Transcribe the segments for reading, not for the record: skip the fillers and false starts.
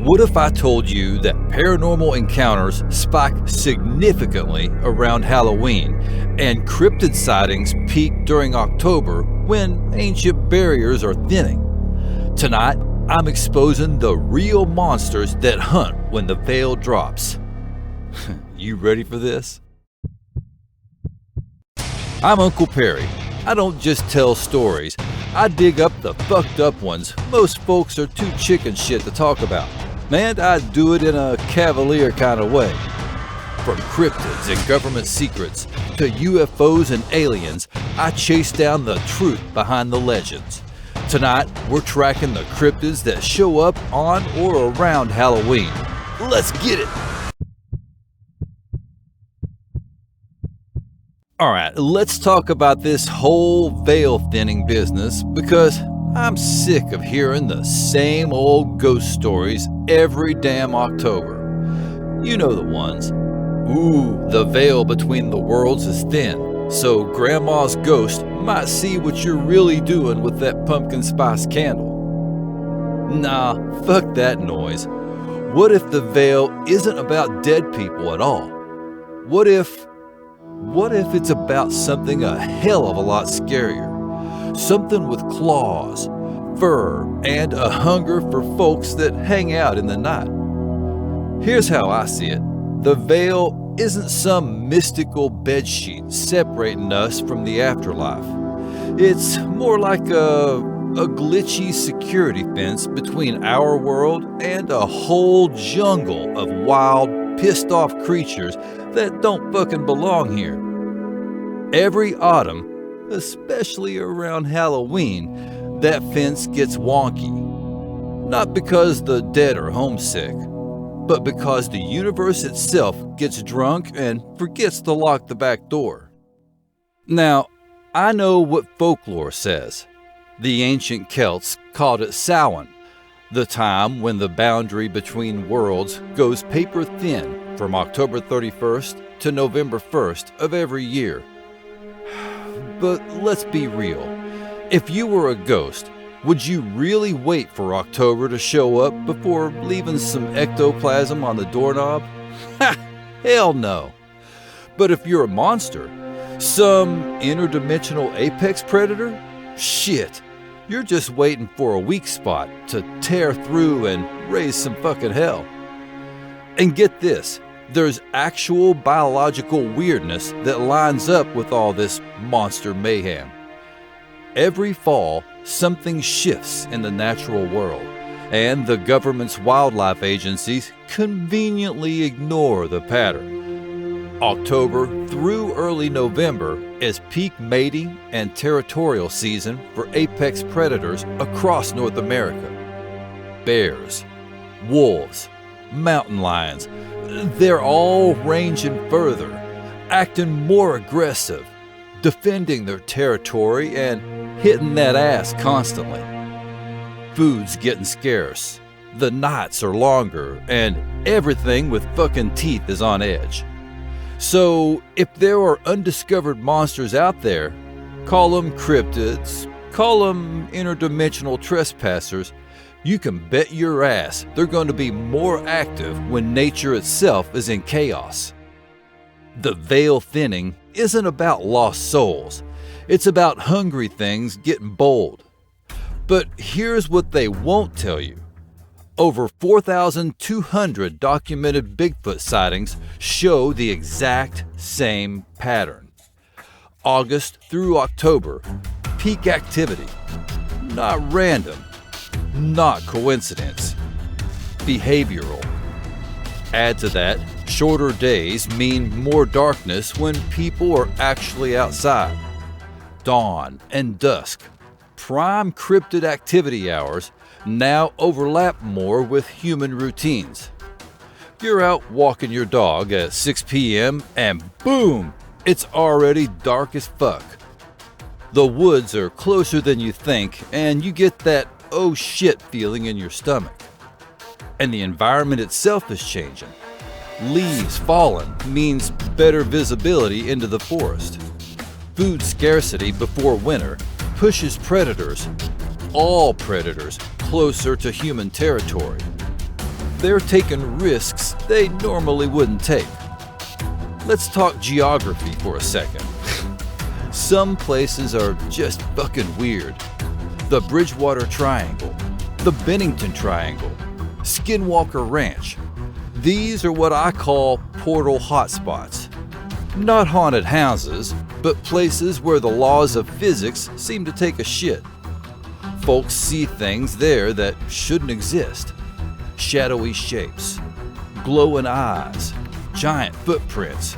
What if I told you that paranormal encounters spike significantly around Halloween and cryptid sightings peak during October when ancient barriers are thinning? Tonight, I'm exposing the real monsters that hunt when the veil drops. You ready for this? I'm Uncle Perry. I don't just tell stories. I dig up the fucked up ones most folks are too chicken shit to talk about. And I do it in a cavalier kind of way. From cryptids and government secrets to UFOs and aliens, I chase down the truth behind the legends. Tonight, we're tracking the cryptids that show up on or around Halloween. Let's get it! Alright, let's talk about this whole veil thinning business because I'm sick of hearing the same old ghost stories every damn October. You know the ones. Ooh, the veil between the worlds is thin, so Grandma's ghost might see what you're really doing with that pumpkin spice candle. Nah, fuck that noise. What if the veil isn't about dead people at all? What if it's about something a hell of a lot scarier? Something with claws, fur, and a hunger for folks that hang out in the night. Here's how I see it. The veil isn't some mystical bedsheet separating us from the afterlife. It's more like a glitchy security fence between our world and a whole jungle of wild, pissed-off creatures that don't fucking belong here. Every autumn, especially around Halloween, that fence gets wonky. Not because the dead are homesick, but because the universe itself gets drunk and forgets to lock the back door. Now, I know what folklore says. The ancient Celts called it Samhain, the time when the boundary between worlds goes paper thin from October 31st to November 1st of every year. But let's be real. If you were a ghost, would you really wait for October to show up before leaving some ectoplasm on the doorknob? Ha! Hell no. But if you're a monster, some interdimensional apex predator, shit, you're just waiting for a weak spot to tear through and raise some fucking hell. And get this. There's actual biological weirdness that lines up with all this monster mayhem. Every fall, something shifts in the natural world, and the government's wildlife agencies conveniently ignore the pattern. October through early November is peak mating and territorial season for apex predators across North America. Bears, wolves, mountain lions, they're all ranging further, acting more aggressive, defending their territory and hitting that ass constantly. Food's getting scarce, the nights are longer, and everything with fucking teeth is on edge. So if there are undiscovered monsters out there, call them cryptids, call them interdimensional trespassers, you can bet your ass they're going to be more active when nature itself is in chaos. The veil thinning isn't about lost souls. It's about hungry things getting bold. But here's what they won't tell you. Over 4,200 documented Bigfoot sightings show the exact same pattern. August through October, peak activity. Not random. Not coincidence. Behavioral. Add to that, shorter days mean more darkness when people are actually outside. Dawn and dusk, prime cryptid activity hours, now overlap more with human routines. You're out walking your dog at 6 p.m. and boom, it's already dark as fuck. The woods are closer than you think and you get that oh shit feeling in your stomach. And the environment itself is changing. Leaves falling means better visibility into the forest. Food scarcity before winter pushes predators, all predators, closer to human territory. they're taking risks they normally wouldn't take. Let's talk geography for a second. Some places are just fucking weird. The Bridgewater Triangle, the Bennington Triangle, Skinwalker Ranch. These are what I call portal hotspots. Not haunted houses, but places where the laws of physics seem to take a shit. Folks see things there that shouldn't exist. Shadowy shapes, glowing eyes, giant footprints.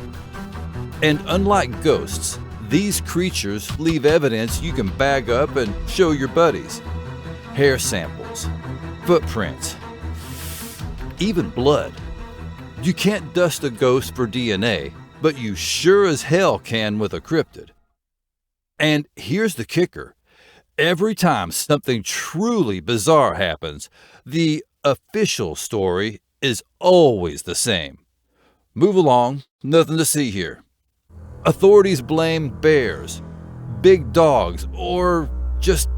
And unlike ghosts, these creatures leave evidence you can bag up and show your buddies. Hair samples, footprints, even blood. You can't dust a ghost for DNA, but you sure as hell can with a cryptid. And here's the kicker. Every time something truly bizarre happens, the official story is always the same. Move along, nothing to see here. Authorities blame bears, big dogs, or just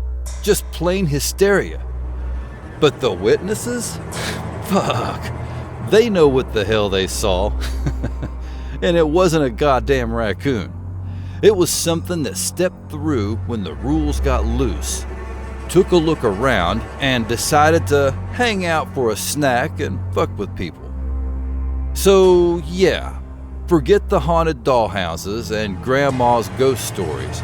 plain hysteria. But the witnesses? Fuck. They know what the hell they saw. And it wasn't a goddamn raccoon. It was something that stepped through when the rules got loose, took a look around, and decided to hang out for a snack and fuck with people. So yeah, forget the haunted dollhouses and grandma's ghost stories.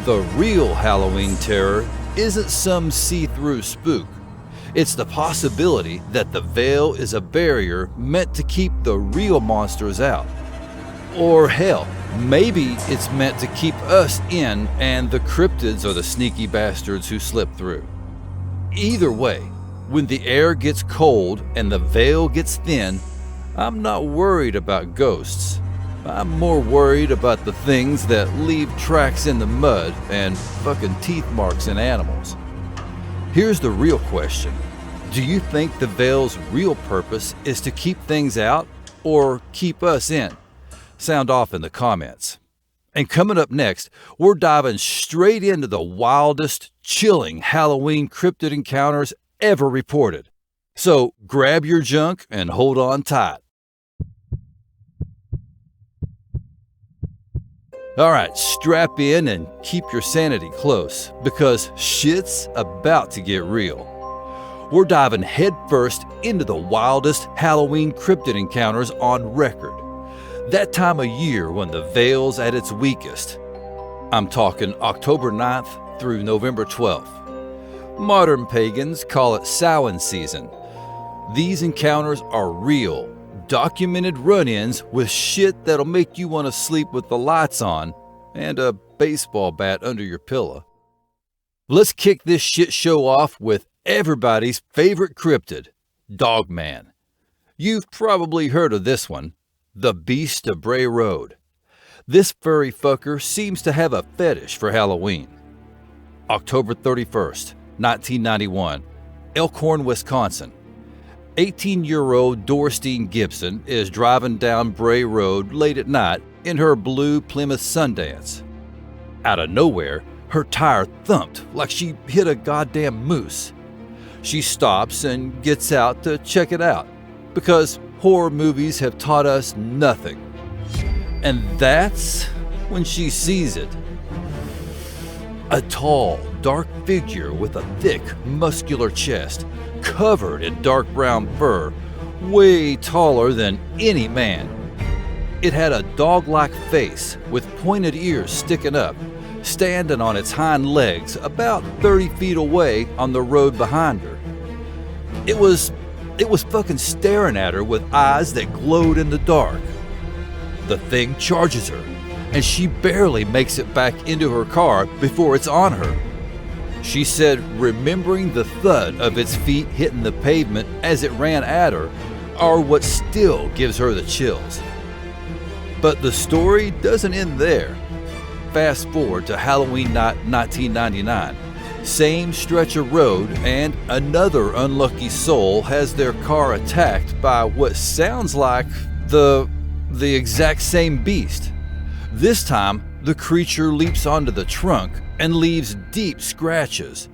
The real Halloween terror isn't some see-through spook. It's the possibility that the veil is a barrier meant to keep the real monsters out. Or hell, maybe it's meant to keep us in and the cryptids are the sneaky bastards who slip through. Either way, when the air gets cold and the veil gets thin, I'm not worried about ghosts. I'm more worried about the things that leave tracks in the mud and fucking teeth marks in animals. Here's the real question. Do you think the veil's real purpose is to keep things out or keep us in? Sound off in the comments. And coming up next, we're diving straight into the wildest, chilling Halloween cryptid encounters ever reported. So grab your junk and hold on tight. Alright, strap in and keep your sanity close, because shit's about to get real. We're diving headfirst into the wildest Halloween cryptid encounters on record. That time of year when the veil's at its weakest. I'm talking October 9th through November 12th. Modern pagans call it Samhain season. These encounters are real, documented run-ins with shit that'll make you want to sleep with the lights on and a baseball bat under your pillow. Let's kick this shit show off with everybody's favorite cryptid, Dogman. You've probably heard of this one. The Beast of Bray Road. This furry fucker seems to have a fetish for Halloween. October 31st, 1991, Elkhorn, Wisconsin. 18-year-old Dorstein Gibson is driving down Bray Road late at night in her blue Plymouth Sundance. Out of nowhere, her tire thumped like she hit a goddamn moose. She stops and gets out to check it out, because horror movies have taught us nothing. And that's when she sees it. A tall, dark figure with a thick, muscular chest, covered in dark brown fur, way taller than any man. It had a dog-like face with pointed ears sticking up, standing on its hind legs about 30 feet away on the road behind her. It was fucking staring at her with eyes that glowed in the dark. The thing charges her, and she barely makes it back into her car before it's on her. She said remembering the thud of its feet hitting the pavement as it ran at her are what still gives her the chills. But the story doesn't end there. Fast forward to Halloween night 1999. Same stretch of road, and another unlucky soul has their car attacked by what sounds like the exact same beast. This time, the creature leaps onto the trunk and leaves deep scratches.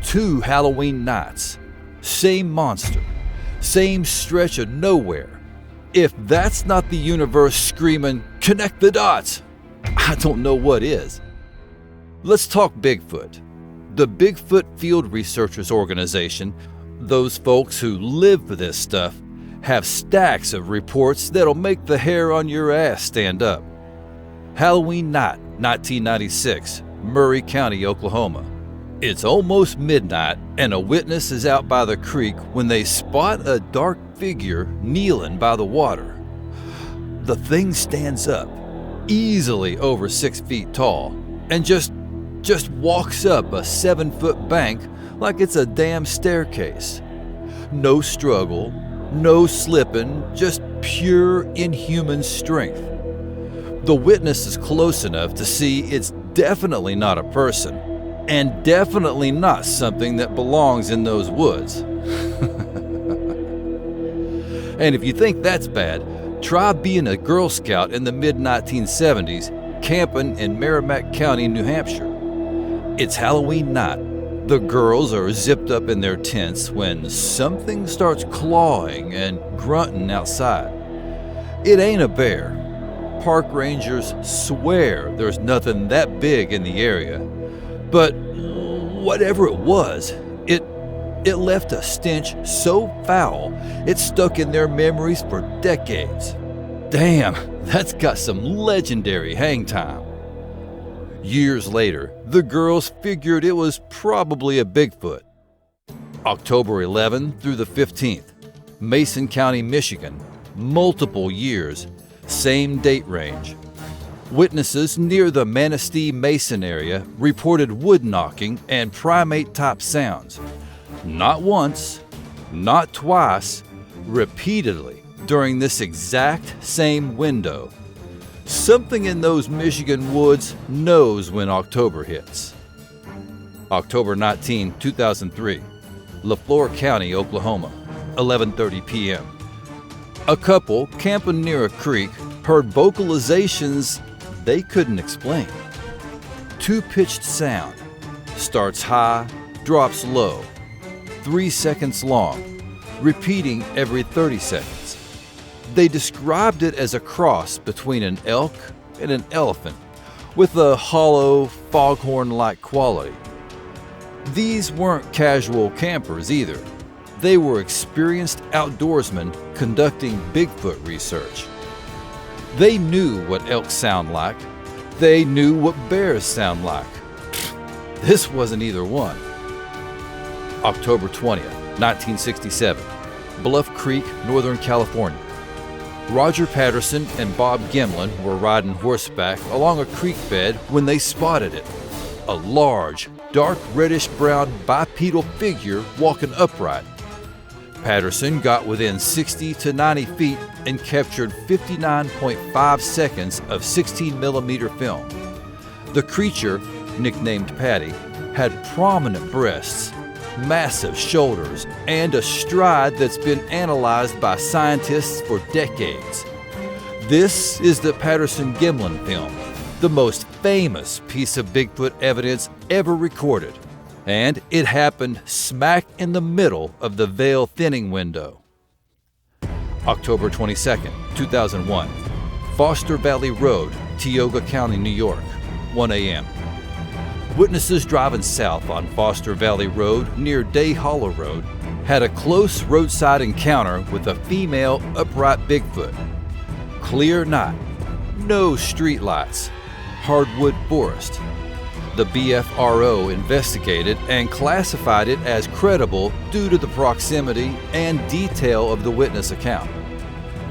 2 Halloween nights, same monster, Same stretch of nowhere. If that's not the universe screaming, "Connect the dots," I don't know what is. Let's talk Bigfoot. The Bigfoot Field Researchers Organization, those folks who live for this stuff, have stacks of reports that'll make the hair on your ass stand up. Halloween night, 1996, Murray County, Oklahoma. It's almost midnight and a witness is out by the creek when they spot a dark figure kneeling by the water. The thing stands up, easily over 6 feet tall, and just walks up a 7-foot bank like it's a damn staircase. No struggle, no slipping, just pure inhuman strength. The witness is close enough to see it's definitely not a person, and definitely not something that belongs in those woods. And if you think that's bad, try being a Girl Scout in the mid-1970s, camping in Merrimack County, New Hampshire. It's Halloween night. The girls are zipped up in their tents when something starts clawing and grunting outside. It ain't a bear. Park rangers swear there's nothing that big in the area. But whatever it was, it left a stench so foul it stuck in their memories for decades. Damn, that's got some legendary hang time. Years later, the girls figured it was probably a Bigfoot. October 11 through the 15th, Mason County, Michigan, multiple years, same date range. Witnesses near the Manistee Mason area reported wood knocking and primate-type sounds. Not once, not twice, repeatedly during this exact same window. Something in those Michigan woods knows when October hits. October 19, 2003, LaFleur County, Oklahoma, 11:30 p.m. A couple camping near a creek heard vocalizations they couldn't explain. Two-pitched sound, starts high, drops low, 3 seconds long, repeating every 30 seconds. They described it as a cross between an elk and an elephant, with a hollow, foghorn-like quality. These weren't casual campers either. They were experienced outdoorsmen conducting Bigfoot research. They knew what elk sound like. They knew what bears sound like. This wasn't either one. October 20th, 1967, Bluff Creek, Northern California. Roger Patterson and Bob Gimlin were riding horseback along a creek bed when they spotted it. A large, dark reddish-brown bipedal figure walking upright. Patterson got within 60 to 90 feet and captured 59.5 seconds of 16mm film. The creature, nicknamed Patty, had prominent breasts, massive shoulders, and a stride that's been analyzed by scientists for decades. This is the Patterson-Gimlin film, the most famous piece of Bigfoot evidence ever recorded, and it happened smack in the middle of the veil thinning window. October 22nd, 2001, Foster Valley Road, Tioga County, New York, 1 a.m. Witnesses driving south on Foster Valley Road near Day Hollow Road had a close roadside encounter with a female upright Bigfoot. Clear night, no streetlights, hardwood forest. The BFRO investigated and classified it as credible due to the proximity and detail of the witness account.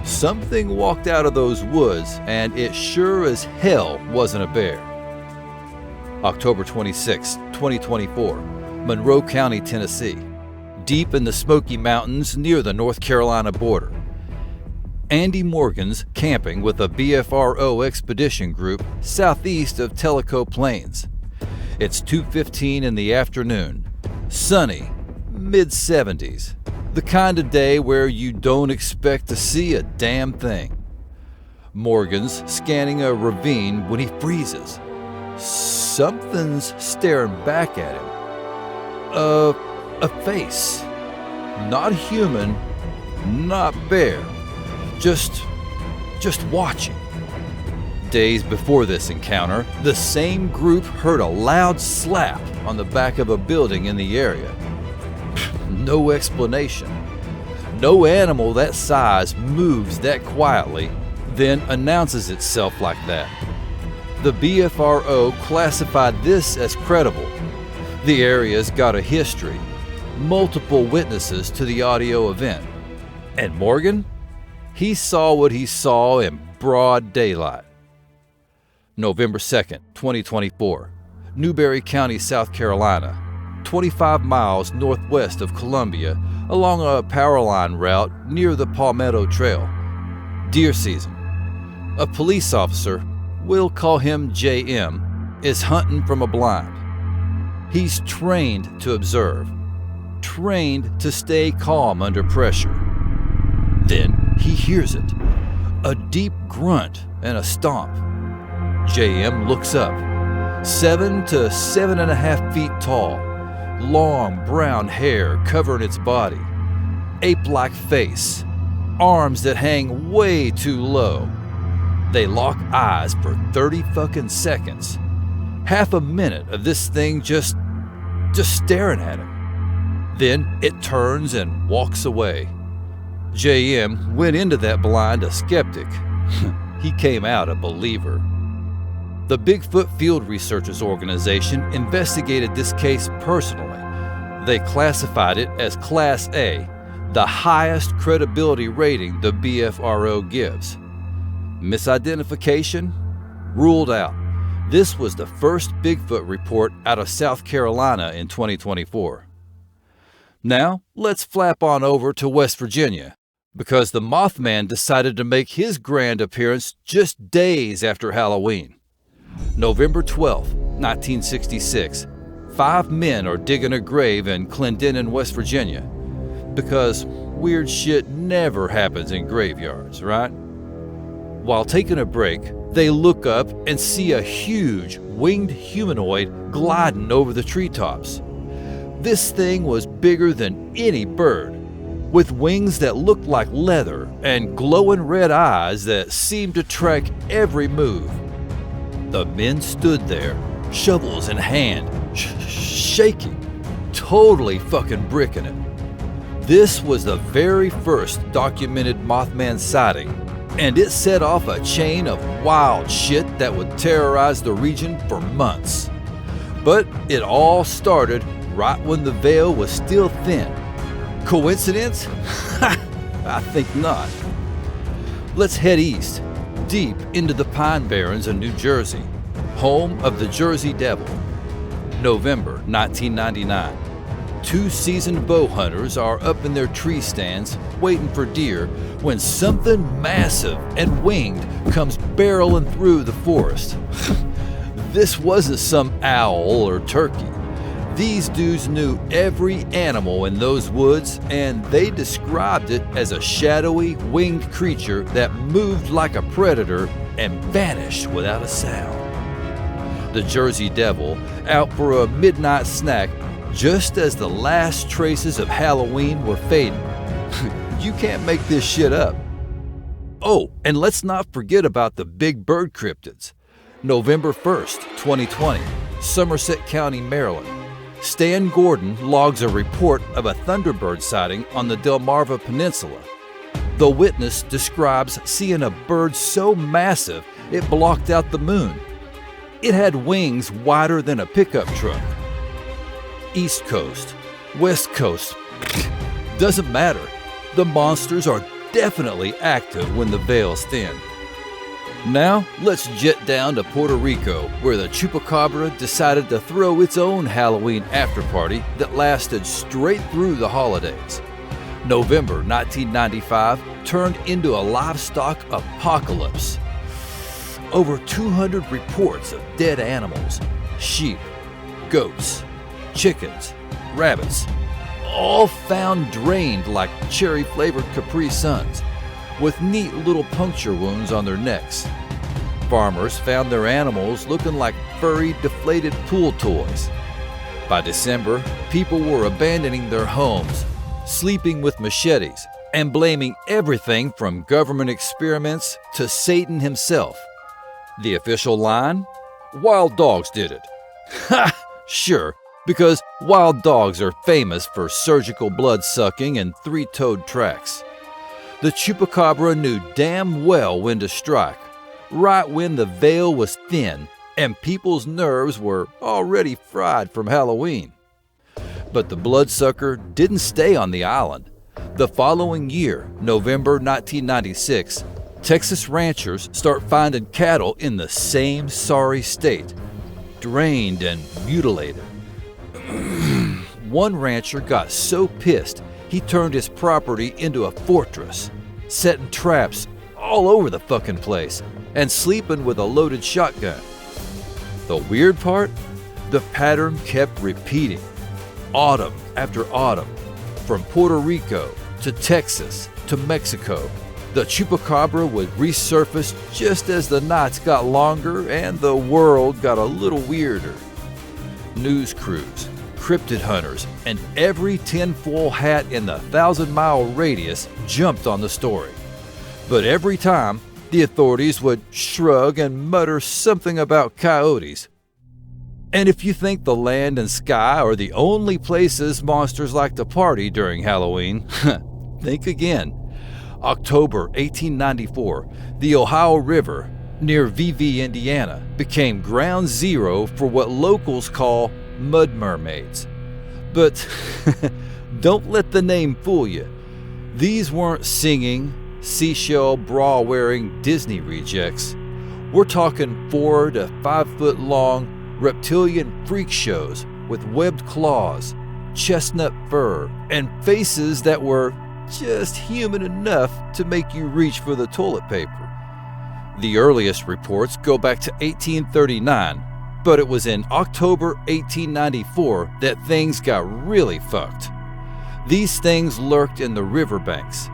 Something walked out of those woods, and it sure as hell wasn't a bear. October 26, 2024, Monroe County, Tennessee, deep in the Smoky Mountains near the North Carolina border. Andy Morgan's camping with a BFRO expedition group southeast of Tellico Plains. It's 2:15 in the afternoon, sunny, mid-70s, the kind of day where you don't expect to see a damn thing. Morgan's scanning a ravine when he freezes. Something's staring back at him. A face. Not human, not bare, just watching. Days before this encounter, the same group heard a loud slap on the back of a building in the area. No explanation. No animal that size moves that quietly, then announces itself like that. The BFRO classified this as credible. The area's got a history, multiple witnesses to the audio event. And Morgan? He saw what he saw in broad daylight. November 2nd, 2024, Newberry County, South Carolina, 25 miles northwest of Columbia, along a power line route near the Palmetto Trail. Deer season. A police officer, we'll call him JM, is hunting from a blind. He's trained to observe, trained to stay calm under pressure. Then he hears it, a deep grunt and a stomp. JM looks up, 7 to 7.5 feet tall, long brown hair covering its body, ape-like face, arms that hang way too low. They lock eyes for 30 fucking seconds. Half a minute of this thing just staring at him. Then it turns and walks away. JM went into that blind a skeptic. He came out a believer. The Bigfoot Field Researchers Organization investigated this case personally. They classified it as Class A, the highest credibility rating the BFRO gives. Misidentification? Ruled out. This was the first Bigfoot report out of South Carolina in 2024. Now, let's flap on over to West Virginia, because the Mothman decided to make his grand appearance just days after Halloween. November 12, 1966, 5 men are digging a grave in Clendenin, West Virginia, because weird shit never happens in graveyards, right? While taking a break, they look up and see a huge winged humanoid gliding over the treetops. This thing was bigger than any bird, with wings that looked like leather and glowing red eyes that seemed to track every move. The men stood there, shovels in hand, shaking, totally fucking bricking it. This was the very first documented Mothman sighting, and it set off a chain of wild shit that would terrorize the region for months. But it all started right when the veil was still thin. Coincidence? I think not. Let's head east, deep into the Pine Barrens of New Jersey, home of the Jersey Devil. November 1999. 2 seasoned bow hunters are up in their tree stands waiting for deer when something massive and winged comes barreling through the forest. This wasn't some owl or turkey. These dudes knew every animal in those woods, and they described it as a shadowy, winged creature that moved like a predator and vanished without a sound. The Jersey Devil, out for a midnight snack just as the last traces of Halloween were fading. You can't make this shit up. Oh, and let's not forget about the big bird cryptids. November 1st, 2020, Somerset County, Maryland. Stan Gordon logs a report of a thunderbird sighting on the Delmarva Peninsula. The witness describes seeing a bird so massive it blocked out the moon. It had wings wider than a pickup truck. East Coast, West Coast, doesn't matter. The monsters are definitely active when the veil's thin. Now, let's jet down to Puerto Rico, where the Chupacabra decided to throw its own Halloween after-party that lasted straight through the holidays. November 1995 turned into a livestock apocalypse. Over 200 reports of dead animals, sheep, goats, chickens, rabbits, all found drained like cherry-flavored Capri Suns, with neat little puncture wounds on their necks. Farmers found their animals looking like furry, deflated pool toys. By December, people were abandoning their homes, sleeping with machetes, and blaming everything from government experiments to Satan himself. The official line? Wild dogs did it. Ha! Sure, because wild dogs are famous for surgical blood sucking and three-toed tracks. The chupacabra knew damn well when to strike, right when the veil was thin and people's nerves were already fried from Halloween. But the bloodsucker didn't stay on the island. The following year, November 1996, Texas ranchers start finding cattle in the same sorry state, drained and mutilated. One rancher got so pissed he turned his property into a fortress, setting traps all over the fucking place and sleeping with a loaded shotgun. The weird part? The pattern kept repeating. Autumn after autumn, from Puerto Rico to Texas to Mexico, the chupacabra would resurface just as the nights got longer and the world got a little weirder. News crews, cryptid hunters, and every tinfoil hat in the 1,000-mile radius jumped on the story. But every time, the authorities would shrug and mutter something about coyotes. And if you think the land and sky are the only places monsters like to party during Halloween, think again. October 1894, the Ohio River near VV, Indiana, became ground zero for what locals call mud mermaids. But don't let the name fool you. These weren't singing, seashell bra-wearing Disney rejects. We're talking 4 to 5 foot long reptilian freak shows with webbed claws, chestnut fur, and faces that were just human enough to make you reach for the toilet paper. The earliest reports go back to 1839, but it was in October 1894 that things got really fucked. These things lurked in the riverbanks,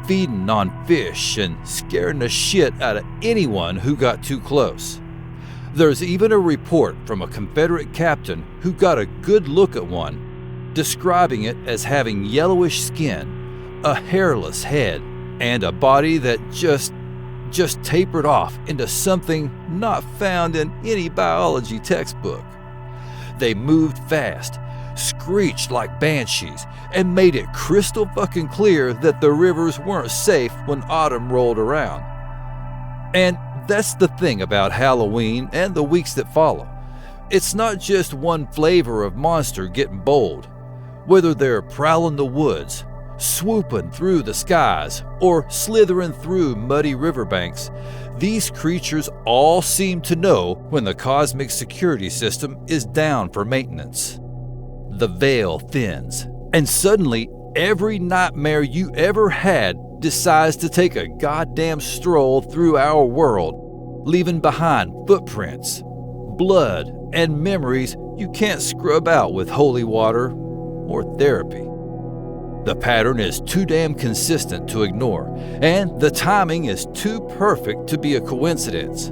feeding on fish and scaring the shit out of anyone who got too close. There's even a report from a Confederate captain who got a good look at one, describing it as having yellowish skin, a hairless head, and a body that just tapered off into something not found in any biology textbook. They moved fast, screeched like banshees, and made it crystal fucking clear that the rivers weren't safe when autumn rolled around. And that's the thing about Halloween and the weeks that follow. It's not just one flavor of monster getting bold. Whether they're prowling the woods, swooping through the skies, or slithering through muddy riverbanks, these creatures all seem to know when the cosmic security system is down for maintenance. The veil thins, and suddenly every nightmare you ever had decides to take a goddamn stroll through our world, leaving behind footprints, blood, and memories you can't scrub out with holy water or therapy. The pattern is too damn consistent to ignore, and the timing is too perfect to be a coincidence.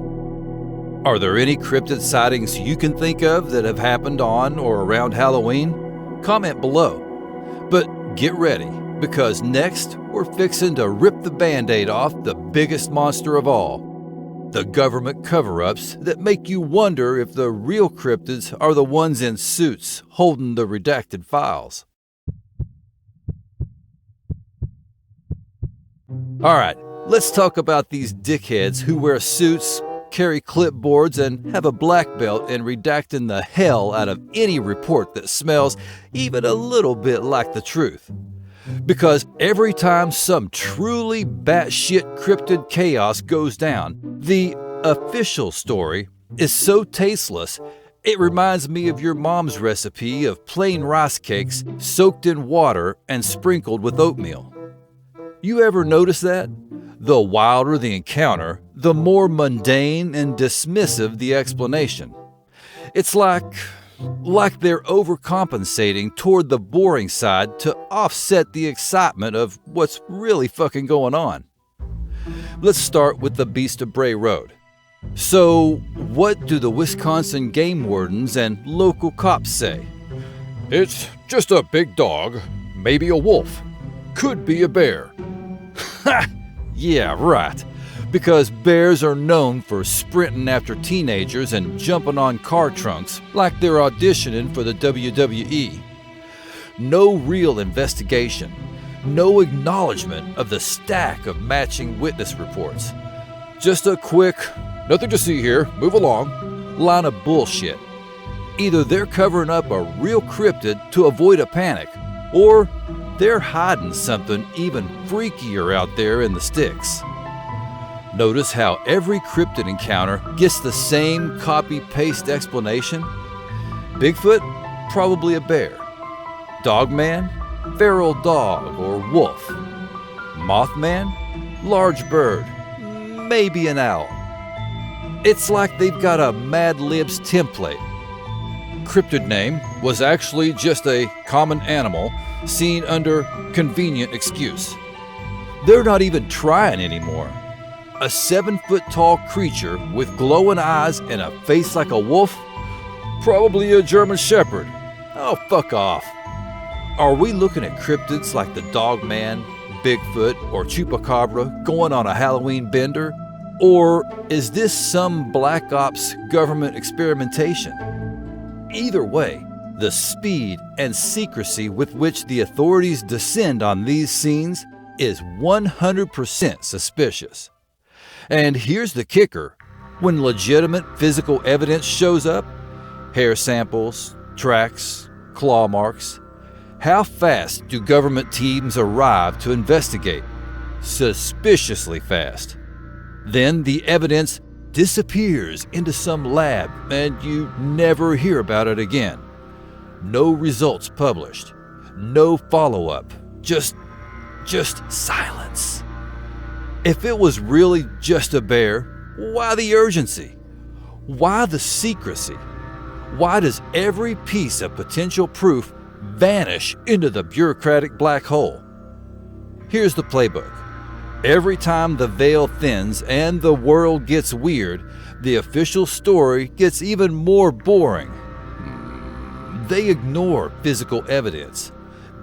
Are there any cryptid sightings you can think of that have happened on or around Halloween? Comment below. But get ready, because next we're fixing to rip the Band-Aid off the biggest monster of all. The government cover-ups that make you wonder if the real cryptids are the ones in suits holding the redacted files. Alright, let's talk about these dickheads who wear suits, carry clipboards, and have a black belt in redacting the hell out of any report that smells even a little bit like the truth. Because every time some truly batshit cryptid chaos goes down, the official story is so tasteless, it reminds me of your mom's recipe of plain rice cakes soaked in water and sprinkled with oatmeal. You ever notice that? The wilder the encounter, the more mundane and dismissive the explanation. It's like they're overcompensating toward the boring side to offset the excitement of what's really fucking going on. Let's start with the Beast of Bray Road. So, what do the Wisconsin game wardens and local cops say? It's just a big dog, maybe a wolf, could be a bear. Yeah, right. Because bears are known for sprinting after teenagers and jumping on car trunks like they're auditioning for the WWE. No real investigation. No acknowledgement of the stack of matching witness reports. Just a quick, nothing to see here, move along, line of bullshit. Either they're covering up a real cryptid to avoid a panic, or they're hiding something even freakier out there in the sticks. Notice how every cryptid encounter gets the same copy-paste explanation? Bigfoot? Probably a bear. Dogman? Feral dog or wolf. Mothman? Large bird. Maybe an owl. It's like they've got a Mad Libs template. Cryptid name was actually just a common animal seen under convenient excuse. They're not even trying anymore. A 7-foot-tall creature with glowing eyes and a face like a wolf? Probably a German Shepherd. Oh, fuck off. Are we looking at cryptids like the Dogman, Bigfoot, or Chupacabra going on a Halloween bender? Or is this some Black Ops government experimentation? Either way, the speed and secrecy with which the authorities descend on these scenes is 100% suspicious. And here's the kicker. When legitimate physical evidence shows up, hair samples, tracks, claw marks, how fast do government teams arrive to investigate? Suspiciously fast. Then the evidence disappears into some lab and you never hear about it again. No results published. No follow-up. Just silence. If it was really just a bear, why the urgency? Why the secrecy? Why does every piece of potential proof vanish into the bureaucratic black hole? Here's the playbook. Every time the veil thins and the world gets weird, the official story gets even more boring. They ignore physical evidence,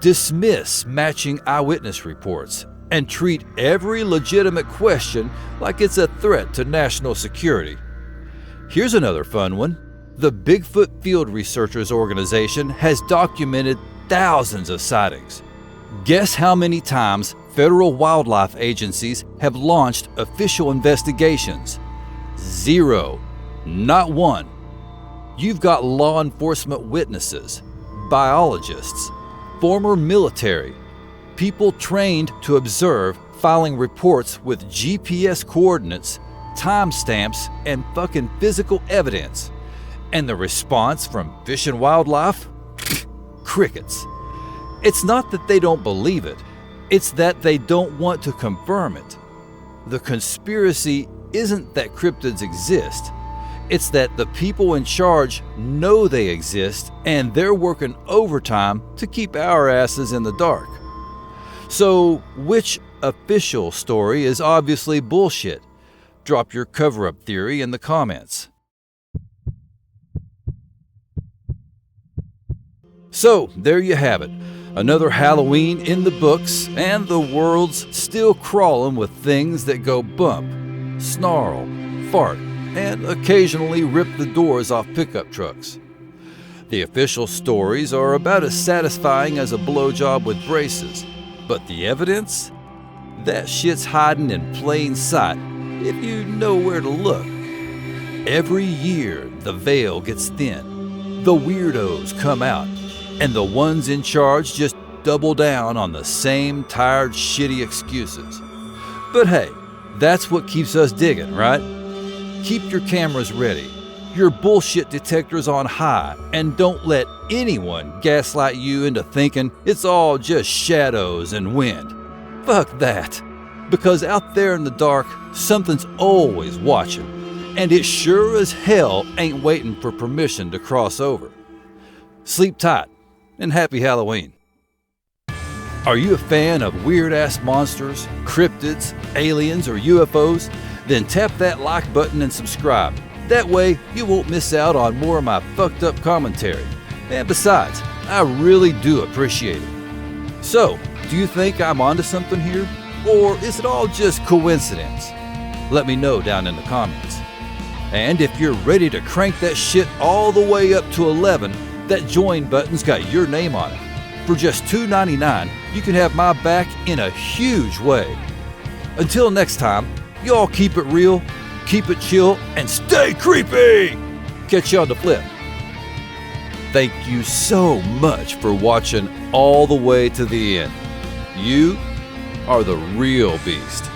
dismiss matching eyewitness reports, and treat every legitimate question like it's a threat to national security. Here's another fun one. The Bigfoot Field Researchers Organization has documented thousands of sightings. Guess how many times federal wildlife agencies have launched official investigations? 0. Not one. You've got law enforcement witnesses, biologists, former military, people trained to observe filing reports with GPS coordinates, timestamps, and fucking physical evidence. And the response from Fish and Wildlife? Crickets. It's not that they don't believe it, it's that they don't want to confirm it. The conspiracy isn't that cryptids exist, it's that the people in charge know they exist and they're working overtime to keep our asses in the dark. So, which official story is obviously bullshit? Drop your cover-up theory in the comments. So, there you have it. Another Halloween in the books, and the world's still crawling with things that go bump, snarl, fart, and occasionally rip the doors off pickup trucks. The official stories are about as satisfying as a blowjob with braces, but the evidence? That shit's hiding in plain sight if you know where to look. Every year, the veil gets thin, the weirdos come out, and the ones in charge just double down on the same tired, shitty excuses. But hey, that's what keeps us digging, right? Keep your cameras ready, your bullshit detectors on high, and don't let anyone gaslight you into thinking it's all just shadows and wind. Fuck that. Because out there in the dark, something's always watching, and it sure as hell ain't waiting for permission to cross over. Sleep tight, and happy Halloween. Are you a fan of weird-ass monsters, cryptids, aliens, or UFOs? Then tap that like button and subscribe. That way, you won't miss out on more of my fucked up commentary. And besides, I really do appreciate it. So, do you think I'm onto something here? Or is it all just coincidence? Let me know down in the comments. And if you're ready to crank that shit all the way up to 11, that join button's got your name on it. For just $2.99, you can have my back in a huge way. Until next time, y'all keep it real, keep it chill, and stay creepy! Catch you on the flip. Thank you so much for watching all the way to the end. You are the real beast.